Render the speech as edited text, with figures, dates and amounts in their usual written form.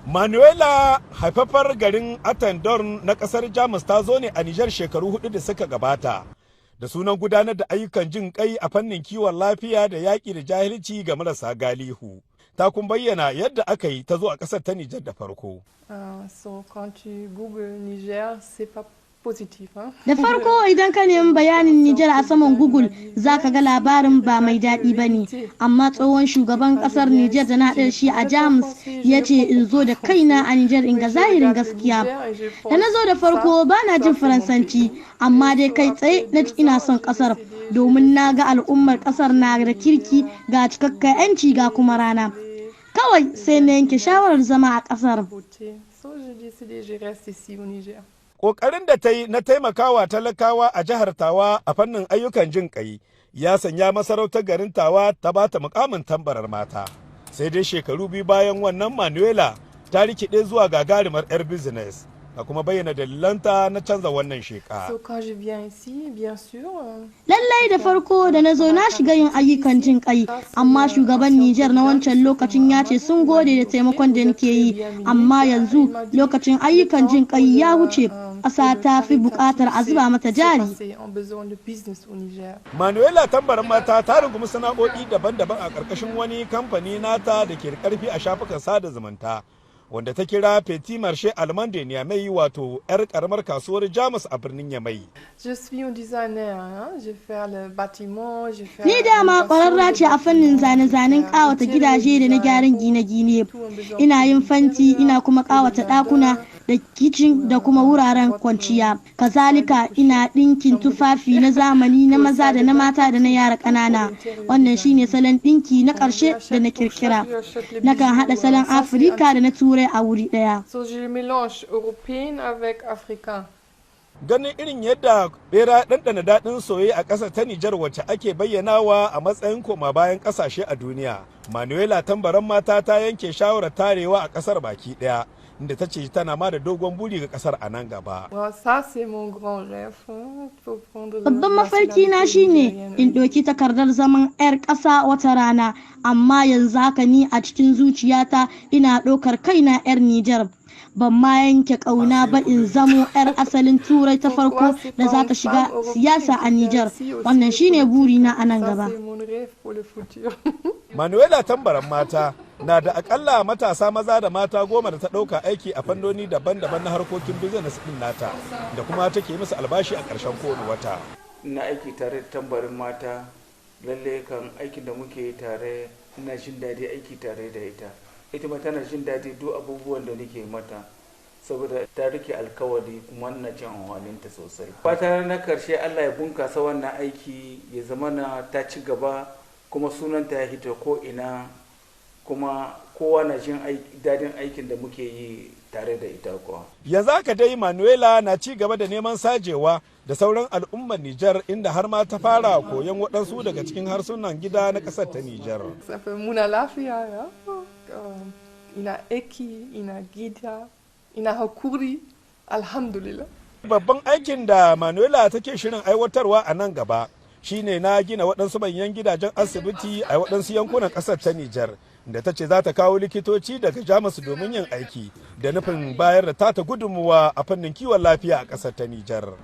Manuela haifafar garin Attendorn na kasar Jamus ta zo ne a Nijar shekaru 4 da suka gabata da sunan gudanar da ayyukan jin kai a fannin kiwon lafiya da yaƙi da jahilci ga marasa galihu. Ta kun bayyana yadda aka yi ta zo a ƙasar ta Nijar da farko. Da farko idan ka nemi bayanin Nijar a saman Google za ka ga labarin ba mai daɗi ba ne, amma tsohon shugaban ƙasar Nijar da na haɗa shi a Jamus ya ce in zo da kaina a Nijar in ga zahirin gaskiya. Da na zo da farko ba na jin Faransanci, amma dai kai tsaye na ji ina son ƙasar domin na ga al'ummar ƙasar na da kirki ga cikakken 'yanci ga kuma rana. Kawai sai na yanke shawarar zama a ƙasar. Ƙoƙarin da ta yi na taimakawa talakawa a jihar Tawa a fannin ayyukan jin ƙai ya sanya masarautar garin Tawa ta ba ta mukamin tambarar mata. Sai dai shekaru biyu bayan wannan Manuela ta rikide zuwa gagarumar 'yar business da kuma bayyana dalilanta na canza wannan sheka. Lallai da farko da na zo na shiga yin ayyukan jin kai, amma shugaban Nijar na wancan lokacin ya ce sun gode da taimakon da nake yi, amma yanzu lokacin ayyukan jin kai ya wuce. Ƙasa ta fi buƙatar a zuba mata jari. Manuela tambarin mata ta rungumi sana'o'i daban-daban a ƙarƙashin wani kamfani nata da ke da ƙarfi a shafukan sada zumunta, wanda ta kira Petit Marché Allemand de Niamey, wato 'yar ƙaramar kasuwar Jamus a birnin Yamai. Ni dama ƙwararra ce a fannin zane-zanen ƙawata gidaje da na gyaran gine-gine. Ina yin fanti, ina kuma ƙawata ɗakuna da kicin da kuma wuraren kwanciya. Kazalika ina ɗinkin tufafi na zamani na maza da na mata da na yara ƙanana. Wannan shine salon ɗinki na ƙarshe da na kirkira. Nakan haɗa salon Afirka da na Turai a wuri ɗaya. Ganin irin yadda bera ɗanɗana daɗin soyayya a ƙasar ta Nijar wacce ake bayyanawa a matsayin koma bayan ƙasashe a duniya, Manuela tambaran mata ta yanke shawarar tarewa a ƙasar baki ɗaya, inda ta ce tana ma da dogon buri ga ƙasar a nan gaba. Babban mafarki na shine in ɗauki takardar zaman 'yar ƙasa wata rana, amma yanzu haka ni a cikin zuciyata ina ɗaukar kaina 'yar Nijar. Ban ma yanke ƙauna ba in zamo 'yar asalin Turai ta farko da za ta shiga siyasa a Nijar. Wannan shine burina a nan gaba. Manuela tambaran mata na da akalla matasa maza da mata 10 da ta ɗauka aiki a fannoni daban-daban na harkokin business ɗin nata, da kuma take musu albashi a ƙarshen kowane wata. Ina aiki tare da tambarin mata, lalle kan aikin da muke yi tare ina jin daɗi aiki tare da ita. Ita ma tana jin daɗi duk abubuwan da nake mata, saboda ta rike alkawari kuma ina jin amfaninta sosai. Fata na karshe Allah ya bunkasa wannan aiki ya zama na ta ci gaba, kuma sunanta ya hito ko ina, kuma kowa na jin daɗin aikin da muke yi tare da ita kuwa. Yanzu haka dai Manuela na ci gaba da neman sajewa da sauran al'ummar Nijar, inda har ma ta fara koyon waɗansu daga cikin harsunan gida na ƙasar ta Nijar. Muna lafiya, ya? Ina aiki, ina gida, ina hakuri, alhamdulillah. Babban aikin da Manuela take shirin aiwatarwa a nan gaba shine na gina waɗansu manyan gidajen asibiti a waɗansu yankunan ƙasar ta Nijar, da ta ce za ta kawo likitoci daga Jamus domin yin aiki da nufin bayar da tata gudunmuwa a fannin kiwon lafiya a ƙasar ta Nijar.